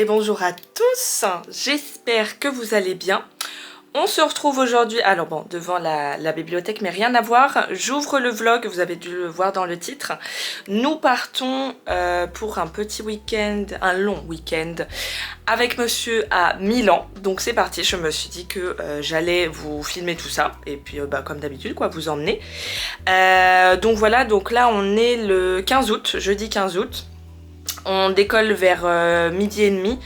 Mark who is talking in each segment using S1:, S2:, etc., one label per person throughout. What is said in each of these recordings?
S1: et bonjour à tous, j'espère que vous allez bien. On se retrouve aujourd'hui, alors bon, devant la bibliothèque, mais rien à voir. J'ouvre le vlog, vous avez dû le voir dans le titre. Nous partons pour un petit week-end, un long week-end avec monsieur à Milan. Donc c'est parti, je me suis dit que j'allais vous filmer tout ça. Et puis comme d'habitude, quoi, vous emmener. Donc voilà, donc là on est le 15 août, jeudi 15 août. On décolle vers midi et demi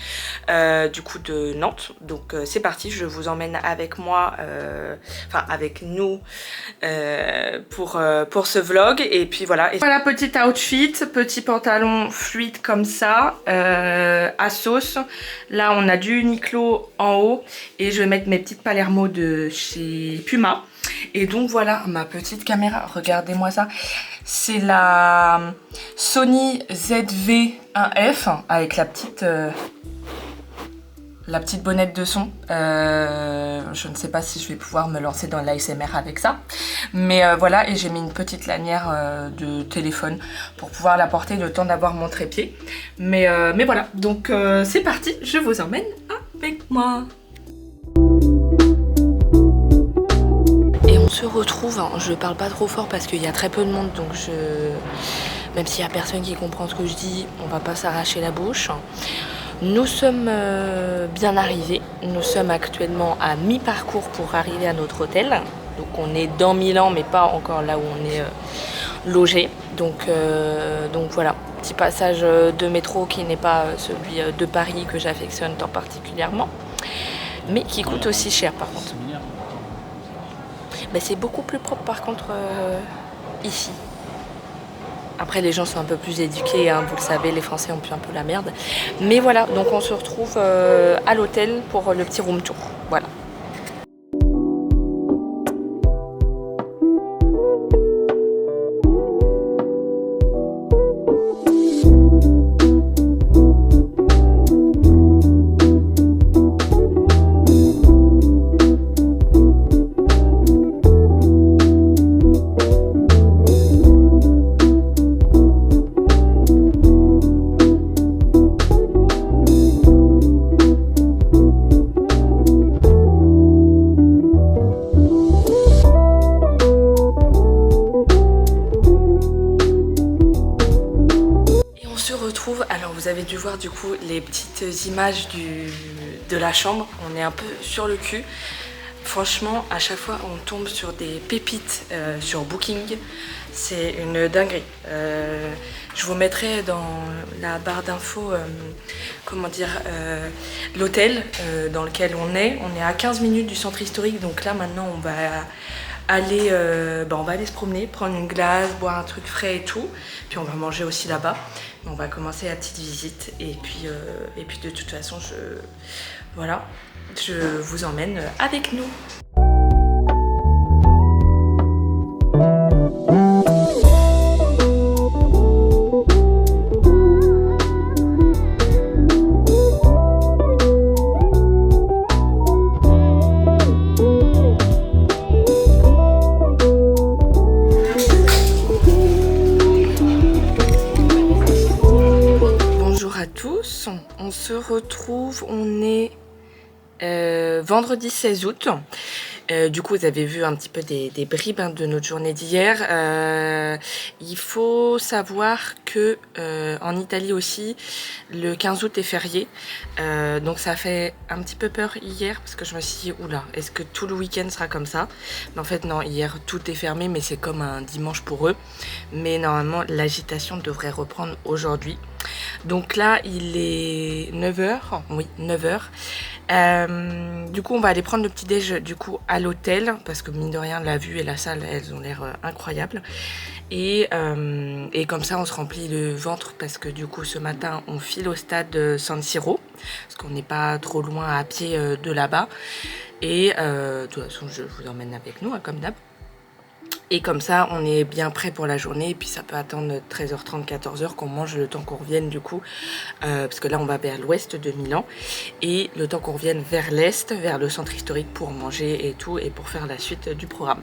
S1: du coup de Nantes, donc c'est parti, je vous emmène avec moi, enfin avec nous pour ce vlog. Et puis voilà, voilà, petit outfit, petit pantalon fluide comme ça, à sauce. Là on a du Uniqlo en haut et je vais mettre mes petites Palermo de chez Puma. Et donc voilà ma petite caméra, regardez-moi ça. C'est la Sony ZV-1F avec la petite bonnette de son. Je ne sais pas si je vais pouvoir me lancer dans l'ASMR avec ça. Mais voilà, et j'ai mis une petite lanière de téléphone pour pouvoir la porter le temps d'avoir mon trépied. Mais voilà, donc c'est parti, je vous emmène avec moi. On se retrouve, hein, je parle pas trop fort parce qu'il y a très peu de monde, donc même s'il y a personne qui comprend ce que je dis, on va pas s'arracher la bouche. Nous sommes bien arrivés, nous sommes actuellement à mi-parcours pour arriver à notre hôtel. Donc on est dans Milan mais pas encore là où on est logé. Donc voilà, petit passage de métro qui n'est pas celui de Paris que j'affectionne tant particulièrement, mais qui coûte aussi cher par contre. Mais c'est beaucoup plus propre par contre ici. Après les gens sont un peu plus éduqués, hein, vous le savez, les Français ont pu un peu la merde. Mais voilà, donc on se retrouve à l'hôtel pour le petit room tour. Voilà. Alors vous avez dû voir du coup les petites images de la chambre. On est un peu sur le cul. Franchement, à chaque fois on tombe sur des pépites sur Booking. C'est une dinguerie. Je vous mettrai dans la barre d'infos comment dire, l'hôtel dans lequel on est. On est à 15 minutes du centre historique. Donc là maintenant on va aller se promener, prendre une glace, boire un truc frais et tout. Puis on va manger aussi là-bas. On va commencer la petite visite et puis de toute façon je vous emmène avec nous. On se retrouve, on est vendredi 16 août. Du coup vous avez vu un petit peu des bribes de notre journée d'hier. Il faut savoir que en Italie aussi le 15 août est férié, donc ça fait un petit peu peur hier parce que je me suis dit oula, est-ce que tout le week-end sera comme ça? Mais en fait non, hier tout est fermé, mais c'est comme un dimanche pour eux. Mais normalement l'agitation devrait reprendre aujourd'hui. Donc là il est 9h, oui 9h. Du coup on va aller prendre le petit déj du coup à l'hôtel parce que mine de rien la vue et la salle elles ont l'air incroyables et comme ça on se remplit le ventre parce que du coup ce matin on file au stade San Siro parce qu'on n'est pas trop loin à pied de là-bas et de toute façon je vous emmène avec nous hein, comme d'hab. Et comme ça, on est bien prêt pour la journée. Et puis ça peut attendre 13h30, 14h qu'on mange le temps qu'on revienne du coup. Parce que là, on va vers l'ouest de Milan. Et le temps qu'on revienne vers l'est, vers le centre historique pour manger et tout. Et pour faire la suite du programme.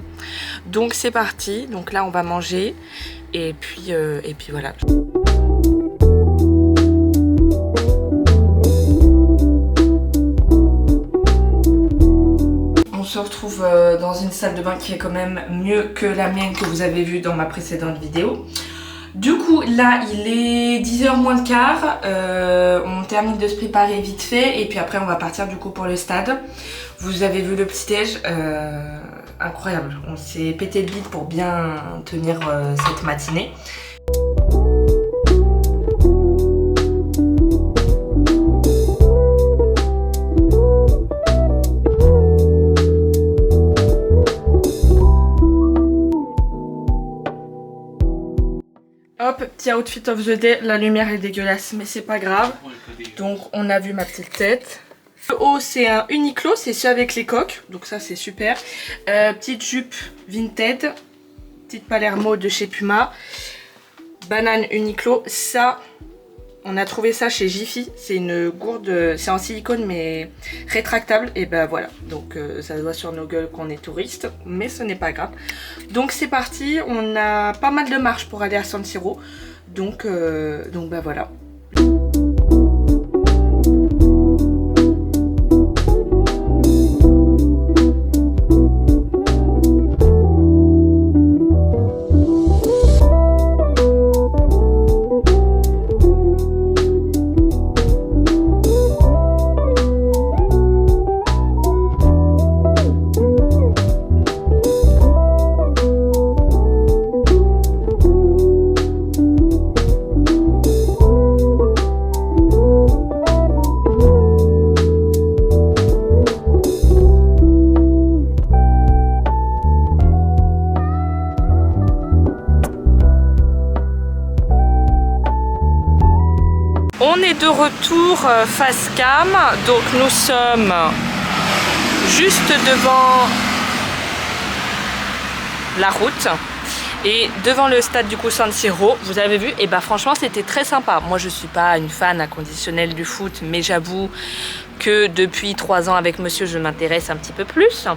S1: Donc c'est parti. Donc là, on va manger. Et puis voilà. se retrouve dans une salle de bain qui est quand même mieux que la mienne que vous avez vue dans ma précédente vidéo. Du coup, là, il est 10h moins le quart. On termine de se préparer vite fait et puis après, on va partir du coup pour le stade. Vous avez vu le petit-déj, incroyable. On s'est pété le bide pour bien tenir cette matinée. Hop, petit outfit of the day, la lumière est dégueulasse mais c'est pas grave. Donc on a vu ma petite tête. Le haut c'est un Uniqlo, c'est celui avec les coques, donc ça c'est super. Petite jupe Vinted, petite Palermo de chez Puma. Banane Uniqlo, ça on a trouvé ça chez Jiffy, c'est une gourde, c'est en silicone mais rétractable et ben voilà. Donc ça se voit sur nos gueules qu'on est touriste, mais ce n'est pas grave. Donc c'est parti, on a pas mal de marches pour aller à San Siro, donc ben voilà. On est de retour face cam, donc nous sommes juste devant la route et devant le stade du coup San Siro. Vous avez vu, et bah franchement c'était très sympa. Moi je suis pas une fan inconditionnelle du foot, mais j'avoue que depuis 3 ans avec monsieur je m'intéresse un petit peu plus.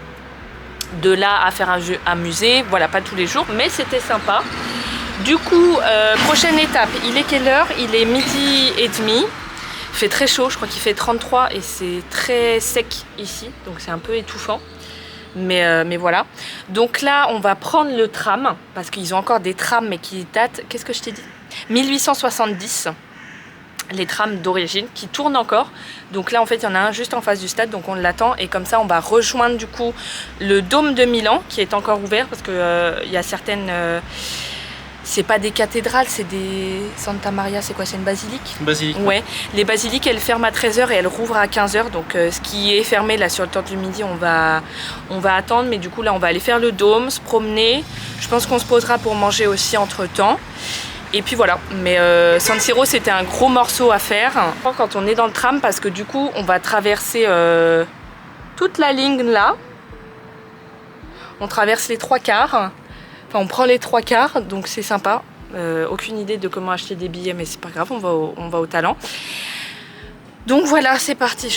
S1: De là à faire un jeu amusé, voilà, pas tous les jours, mais c'était sympa. Du coup, prochaine étape, il est quelle heure? Il est 12h30. Il fait très chaud, je crois qu'il fait 33 et c'est très sec ici, donc c'est un peu étouffant. Mais voilà. Donc là, on va prendre le tram, parce qu'ils ont encore des trams, mais qui datent, qu'est-ce que je t'ai dit? 1870. Les trams d'origine qui tournent encore. Donc là, en fait, il y en a un juste en face du stade, donc on l'attend. Et comme ça, on va rejoindre du coup le Dôme de Milan, qui est encore ouvert, parce que y a certaines... c'est pas des cathédrales, c'est des... Santa Maria, c'est quoi? C'est une basilique?
S2: Basilique.
S1: Ouais. Les basiliques, elles ferment à 13h et elles rouvrent à 15h. Donc ce qui est fermé là sur le Temple du Midi, on va attendre. Mais du coup, là, on va aller faire le dôme, se promener. Je pense qu'on se posera pour manger aussi entre-temps. Et puis voilà. Mais San Siro, c'était un gros morceau à faire quand on est dans le tram, parce que du coup, on va traverser toute la ligne là. On traverse les 3/4. Enfin, on prend les 3/4, donc c'est sympa. Aucune idée de comment acheter des billets, mais c'est pas grave, on va au talent. Donc voilà, c'est parti.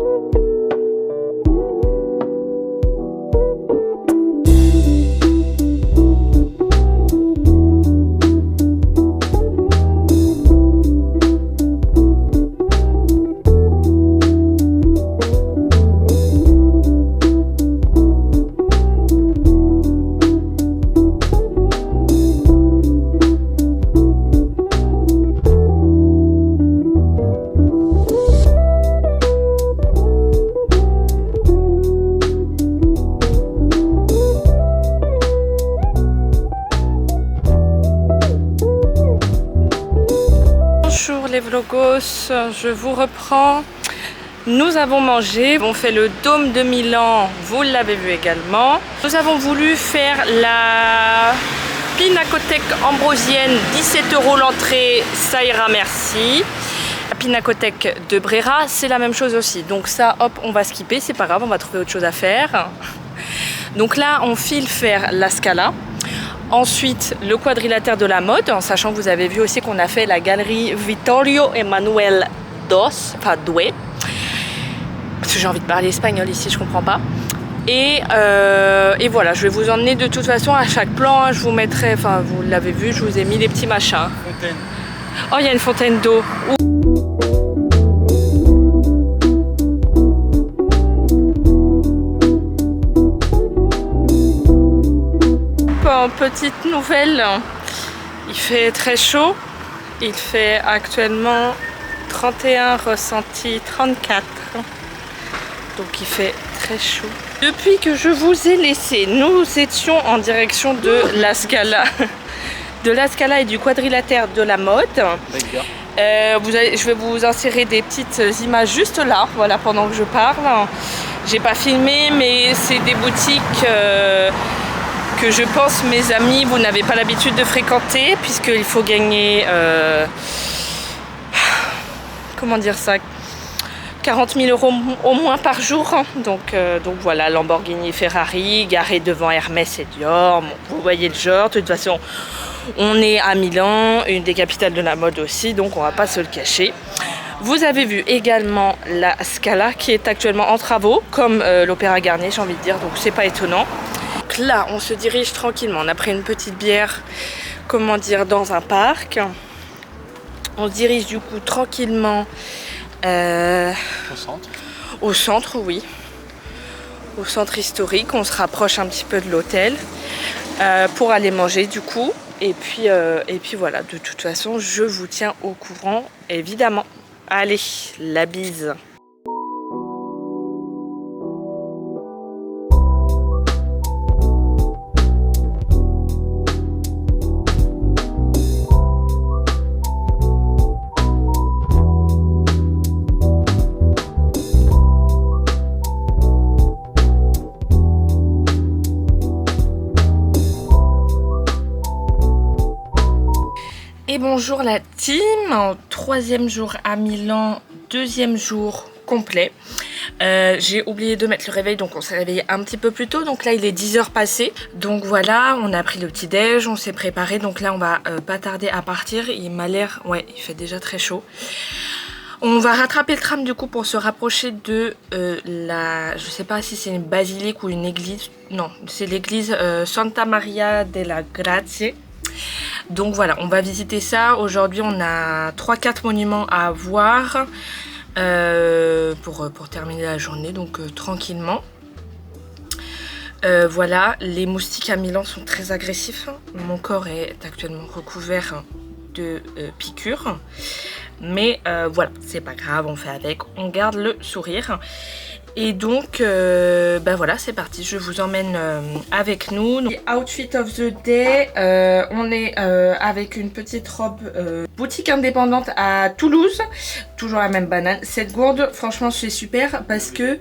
S1: Les vlogos, je vous reprends. Nous avons mangé, on fait le Dôme de Milan, vous l'avez vu également. Nous avons voulu faire la pinacothèque ambrosienne, 17 € l'entrée, ça ira merci. La pinacothèque de Brera, c'est la même chose aussi. Donc ça, hop, on va skipper, c'est pas grave, on va trouver autre chose à faire. Donc là, on file faire la Scala. Ensuite, le quadrilatère de la mode, en sachant que vous avez vu aussi qu'on a fait la galerie Vittorio Emanuele Doué. Parce que j'ai envie de parler espagnol ici, je comprends pas. Et voilà, je vais vous emmener de toute façon à chaque plan, hein, je vous mettrai, enfin vous l'avez vu, je vous ai mis les petits machins.
S2: Fontaine.
S1: Oh, il y a une fontaine d'eau. petite nouvelle, il fait très chaud. Il fait actuellement 31, ressenti 34. Donc il fait très chaud. Depuis que je vous ai laissé, nous étions en direction de la Scala. De la Scala et du quadrilatère de la mode. Je vais vous insérer des petites images juste là, voilà, pendant que je parle. J'ai pas filmé, mais c'est des boutiques que je pense, mes amis, vous n'avez pas l'habitude de fréquenter, puisqu'il faut gagner, comment dire ça, 40 000 € au moins par jour. Donc voilà, Lamborghini, Ferrari, garé devant Hermès et Dior. Bon, vous voyez le genre, de toute façon, on est à Milan, une des capitales de la mode aussi, donc on va pas se le cacher. Vous avez vu également la Scala qui est actuellement en travaux, comme l'Opéra Garnier, j'ai envie de dire, donc c'est pas étonnant. Donc là, on se dirige tranquillement, on a pris une petite bière, comment dire, dans un parc. On se dirige du coup tranquillement au centre, oui. Au centre historique, on se rapproche un petit peu de l'hôtel pour aller manger du coup. Et puis voilà, de toute façon, je vous tiens au courant, évidemment. Allez, la bise. Et bonjour la team, troisième jour à Milan, deuxième jour complet. J'ai oublié de mettre le réveil, donc on s'est réveillé un petit peu plus tôt. Donc là il est 10 h passées. Donc voilà, on a pris le petit déj, on s'est préparé. Donc là on va pas tarder à partir. Il m'a l'air, ouais, il fait déjà très chaud. On va rattraper le tram du coup pour se rapprocher de je sais pas si c'est une basilique ou une église. Non, c'est l'église Santa Maria della Grazie. Donc voilà, on va visiter ça. Aujourd'hui, on a 3-4 monuments à voir pour terminer la journée, donc tranquillement. Voilà, les moustiques à Milan sont très agressifs. Mon corps est actuellement recouvert de piqûres. Mais voilà, c'est pas grave, on fait avec, on garde le sourire. Et donc, voilà, c'est parti, je vous emmène avec nous. Donc, outfit of the day, on est avec une petite robe boutique indépendante à Toulouse. Toujours la même banane. Cette gourde, franchement, c'est super parce que,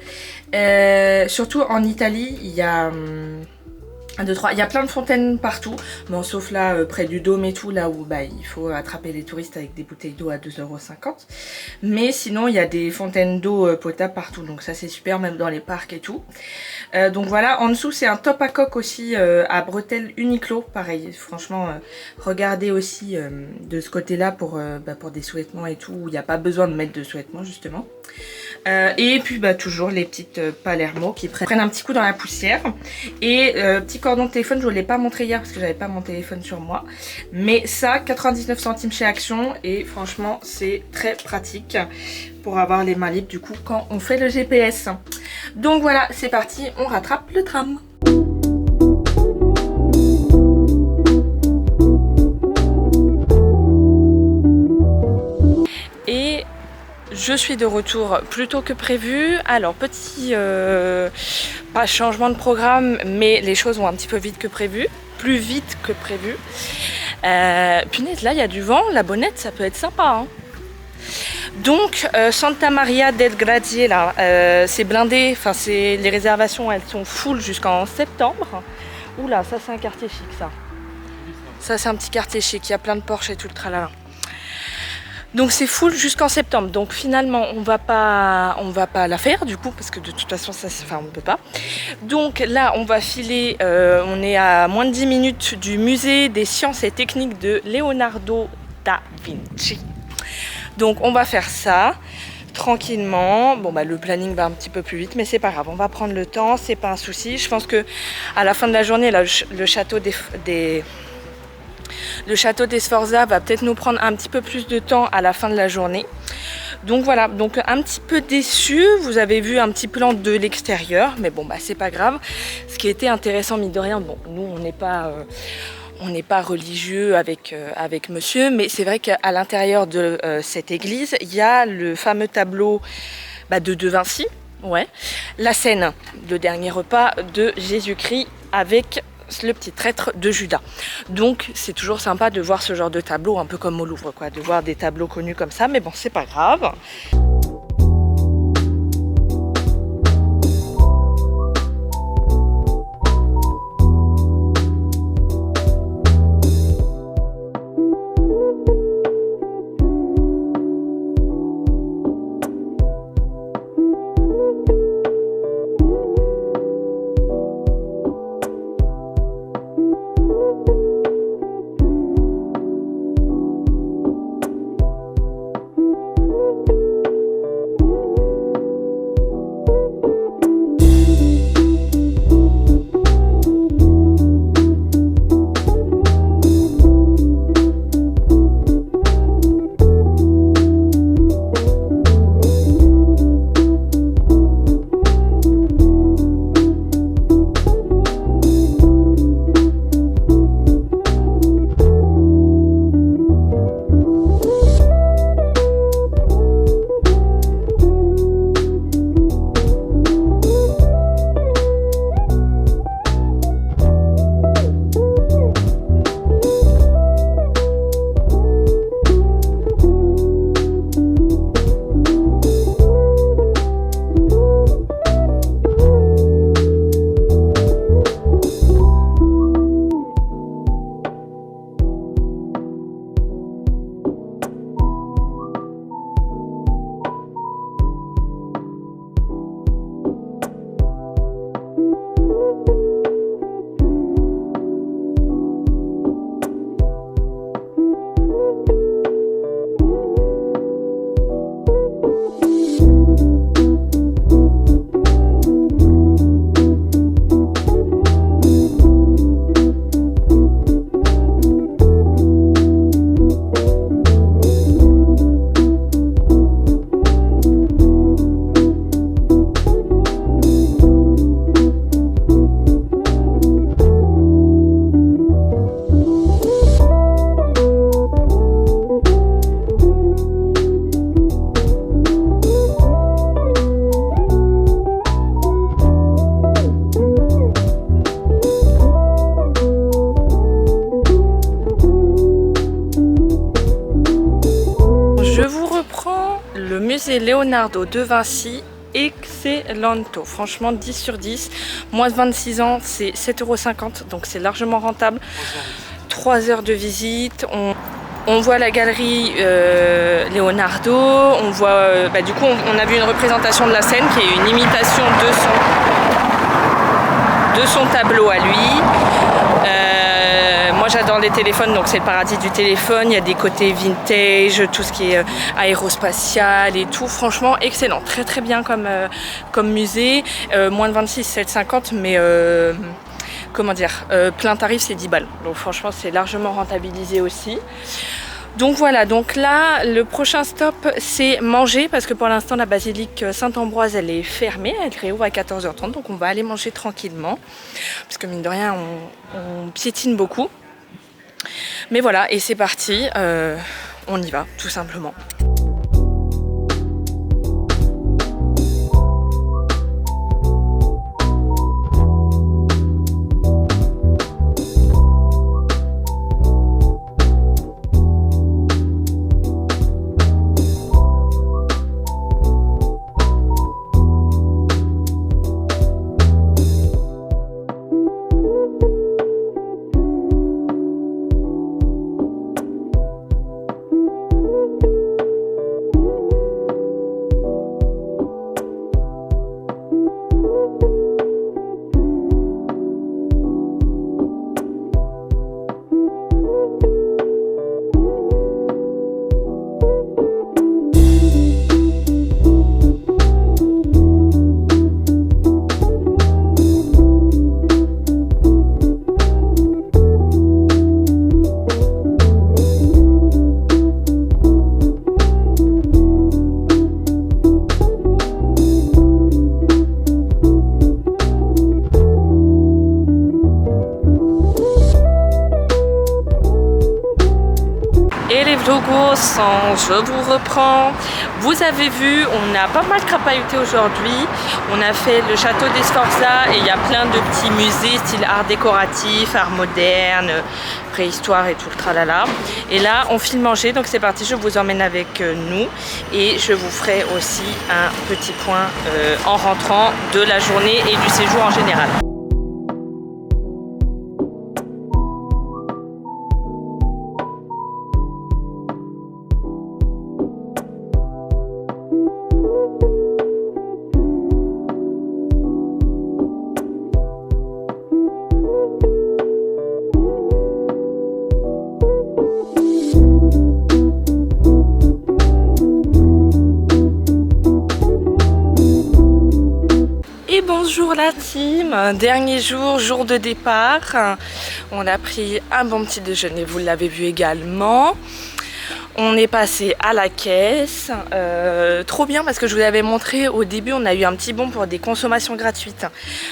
S1: surtout en Italie, il y a... 1, 2, 3. Il y a plein de fontaines partout, bon, sauf là près du dôme et tout, là où il faut attraper les touristes avec des bouteilles d'eau à 2,50 €. Mais sinon il y a des fontaines d'eau potable partout, donc ça c'est super, même dans les parcs et tout. Donc voilà, en dessous c'est un top à coque aussi à bretelles Uniqlo, pareil, franchement regardez aussi de ce côté là pour des sous-vêtements et tout, où il n'y a pas besoin de mettre de sous-vêtements justement. Et puis toujours les petites Palermo qui prennent un petit coup dans la poussière. Et petit cordon de téléphone, je ne vous l'ai pas montré hier parce que j'avais pas mon téléphone sur moi. Mais ça, 99 centimes chez Action. Et franchement, c'est très pratique pour avoir les mains libres du coup quand on fait le GPS. Donc voilà, c'est parti, on rattrape le tram. Et je suis de retour plus tôt que prévu. Alors petit, pas changement de programme, mais les choses vont un petit peu vite que prévu. Plus vite que prévu. Punaise, là il y a du vent, la bonnette ça peut être sympa. Hein. Donc Santa Maria del Grazie là, c'est blindé, enfin les réservations elles sont full jusqu'en septembre. Oula, ça c'est un quartier chic ça. Ça c'est un petit quartier chic, il y a plein de Porsche et tout le tralala. Donc c'est full jusqu'en septembre. Donc finalement on va pas la faire du coup parce que de toute façon on ne peut pas. Donc là on va filer, on est à moins de 10 minutes du musée des sciences et techniques de Leonardo da Vinci. Donc on va faire ça tranquillement. Bon le planning va un petit peu plus vite mais c'est pas grave, on va prendre le temps, c'est pas un souci. Je pense que à la fin de la journée là, le château des Le château des Sforza va peut-être nous prendre un petit peu plus de temps à la fin de la journée. Donc voilà, donc un petit peu déçu. Vous avez vu un petit plan de l'extérieur, mais bon, bah c'est pas grave. Ce qui était intéressant, mine de rien, bon, nous on n'est pas religieux avec monsieur, mais c'est vrai qu'à l'intérieur de cette église, il y a le fameux tableau de De Vinci, ouais, la scène, le dernier repas de Jésus-Christ avec le petit traître de Judas. Donc c'est toujours sympa de voir ce genre de tableau, un peu comme au Louvre, quoi, de voir des tableaux connus comme ça, mais bon, c'est pas grave. musée Leonardo de Vinci, excellento, franchement 10 sur 10, moins de 26 ans c'est 7,50 €, donc c'est largement rentable. 3 heures de visite, on voit la galerie Leonardo, on voit, du coup on a vu une représentation de la scène qui est une imitation de son tableau à lui. Moi j'adore les téléphones, donc c'est le paradis du téléphone, il y a des côtés vintage, tout ce qui est aérospatial et tout, franchement excellent, très très bien comme musée, moins de 26, 7,50 €, mais comment dire, plein tarif c'est 10 balles, donc franchement c'est largement rentabilisé aussi. Donc voilà, donc là le prochain stop c'est manger, parce que pour l'instant la basilique Saint-Ambroise elle est fermée, elle réouvre à 14h30, donc on va aller manger tranquillement, parce que mine de rien on piétine beaucoup. Mais voilà, et c'est parti, on y va tout simplement. Logos, je vous reprends. Vous avez vu, on a pas mal crapahuté aujourd'hui. On a fait le château des Sforza et il y a plein de petits musées style art décoratif, art moderne, préhistoire et tout le tralala. Et là, on file manger, donc c'est parti, je vous emmène avec nous et je vous ferai aussi un petit point en rentrant de la journée et du séjour en général. Bonjour la team, dernier jour, jour de départ. On a pris un bon petit déjeuner, vous l'avez vu également. On est passé à la caisse, trop bien parce que je vous avais montré au début, on a eu un petit bon pour des consommations gratuites.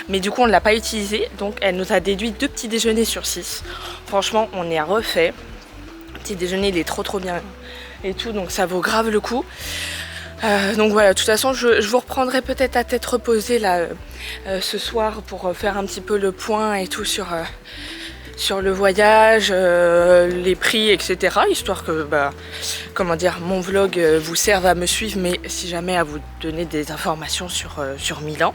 S1: Mais du coup on ne l'a pas utilisé, donc elle nous a déduit 2 petits déjeuners sur 6. Franchement on est à refait. Le petit déjeuner il est trop bien et tout, donc ça vaut grave le coup. Donc voilà, de toute façon je vous reprendrai peut-être à tête reposée là ce soir pour faire un petit peu le point et tout sur le voyage, les prix, etc. Histoire que comment dire, mon vlog vous serve à me suivre, mais si jamais à vous donner des informations sur Milan.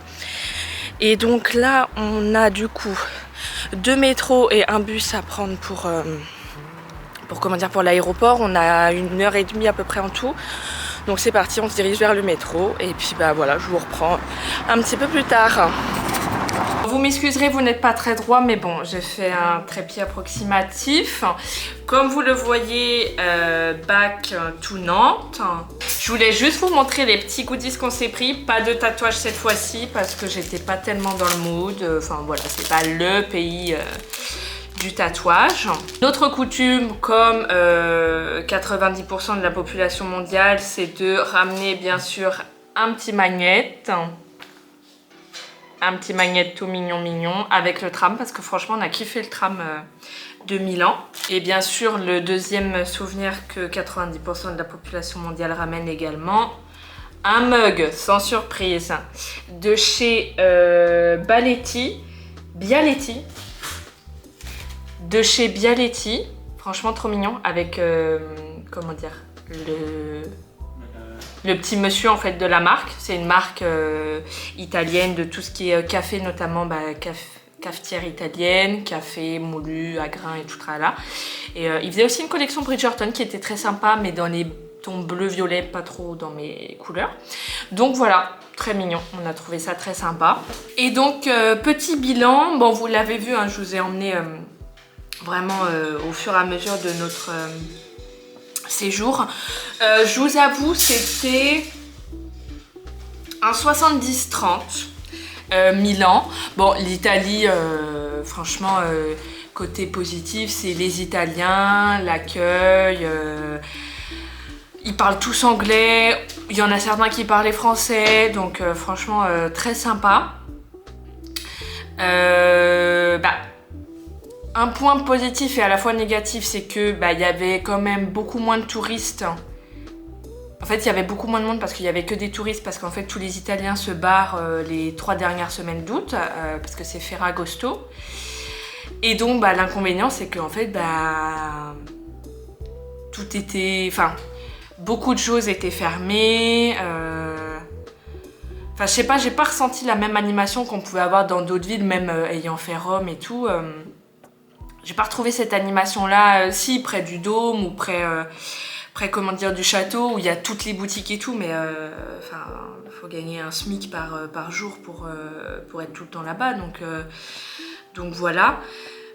S1: Et donc là on a du coup 2 métros et un bus à prendre pour l'aéroport. On a 1h30 à peu près en tout. Donc c'est parti, on se dirige vers le métro et puis voilà, je vous reprends un petit peu plus tard. Vous m'excuserez, vous n'êtes pas très droit, mais bon, j'ai fait un trépied approximatif. Comme vous le voyez, back to Nantes. Je voulais juste vous montrer les petits goodies qu'on s'est pris. Pas de tatouage cette fois-ci parce que j'étais pas tellement dans le mood. Enfin voilà, c'est pas le pays du tatouage. Notre coutume, comme 90% de la population mondiale, c'est de ramener bien sûr un petit magnet. Un petit magnet tout mignon avec le tram parce que franchement on a kiffé le tram de Milan. Et bien sûr le deuxième souvenir que 90% de la population mondiale ramène également, un mug sans surprise de chez Bialetti. De chez Bialetti, franchement trop mignon, avec comment dire, le petit monsieur en fait de la marque. C'est une marque italienne de tout ce qui est café, notamment cafetière italienne, café moulu à grains et tout là. Et il faisait aussi une collection Bridgerton qui était très sympa, mais dans les tons bleu-violet, pas trop dans mes couleurs. Donc voilà, très mignon, on a trouvé ça très sympa. Et donc petit bilan, bon vous l'avez vu, hein, je vous ai emmené vraiment au fur et à mesure de notre séjour. Je vous avoue, c'était un 70-30 Milan. Bon, l'Italie, franchement, côté positif, c'est les Italiens, l'accueil. Ils parlent tous anglais. Il y en a certains qui parlaient français. Donc, franchement, très sympa. Un point positif et à la fois négatif, c'est que y avait quand même beaucoup moins de touristes. En fait, il y avait beaucoup moins de monde parce qu'il y avait que des touristes, parce qu'en fait, tous les Italiens se barrent les 3 dernières semaines d'août, parce que c'est Ferragosto. Et donc, l'inconvénient, c'est qu'en fait, tout était... Enfin, beaucoup de choses étaient fermées. Enfin, je sais pas, j'ai pas ressenti la même animation qu'on pouvait avoir dans d'autres villes, même ayant fait Rome et tout. J'ai pas retrouvé cette animation-là, si, près du Dôme ou près comment dire, du château, où il y a toutes les boutiques et tout, mais enfin, faut gagner un SMIC par jour pour être tout le temps là-bas, donc voilà.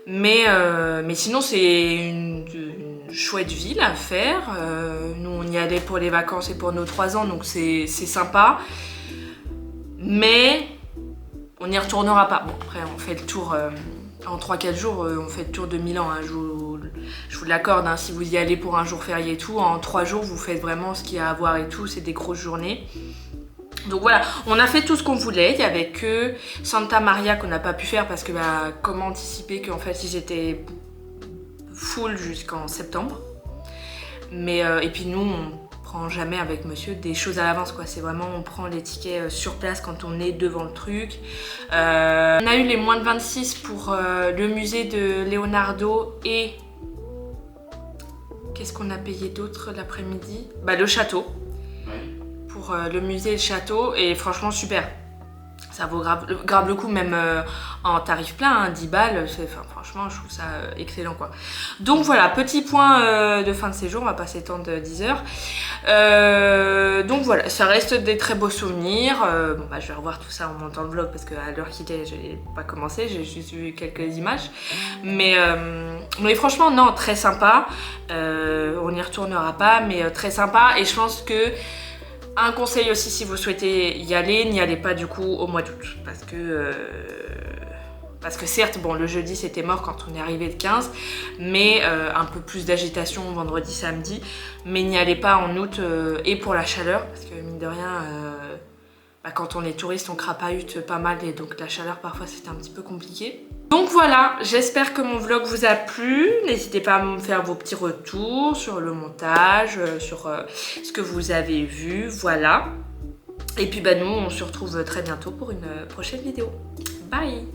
S1: Mais sinon, c'est une chouette ville à faire. Nous, on y allait pour les vacances et pour nos 3 ans, donc c'est sympa. Mais on n'y retournera pas. Bon, après, on fait le tour... En 3-4 jours, on fait le tour de Milan, hein. Je vous l'accorde, hein. Si vous y allez pour un jour férié et tout, en 3 jours, vous faites vraiment ce qu'il y a à voir et tout, c'est des grosses journées. Donc voilà, on a fait tout ce qu'on voulait, il y avait que Santa Maria qu'on n'a pas pu faire parce que comment anticiper qu'en fait ils étaient full jusqu'en septembre. Mais et puis nous on prend jamais avec monsieur des choses à l'avance quoi, c'est vraiment on prend les tickets sur place quand on est devant le truc. On a eu les moins de 26 pour le musée de Leonardo et qu'est-ce qu'on a payé d'autre l'après-midi? Bah le château. Pour le musée et le château et franchement super. Ça vaut grave le coup même en tarif plein, hein, 10 balles, franchement je trouve ça excellent quoi. Donc voilà, petit point de fin de séjour, on va pas s'étendre 10 heures. Donc voilà, ça reste des très beaux souvenirs. Bon bah je vais revoir tout ça en montant le vlog parce qu'à l'heure qu'il est, je n'ai pas commencé, j'ai juste vu quelques images. Mais franchement non, très sympa. On n'y retournera pas, mais très sympa et je pense que un conseil aussi si vous souhaitez y aller, n'y allez pas du coup au mois d'août parce que certes bon le jeudi c'était mort quand on est arrivé le 15 mais un peu plus d'agitation vendredi samedi mais n'y allez pas en août et pour la chaleur parce que mine de rien quand on est touriste on crapahute pas mal et donc la chaleur parfois c'était un petit peu compliqué. Donc voilà, j'espère que mon vlog vous a plu. N'hésitez pas à me faire vos petits retours sur le montage, sur ce que vous avez vu, voilà. Et puis bah nous, on se retrouve très bientôt pour une prochaine vidéo. Bye!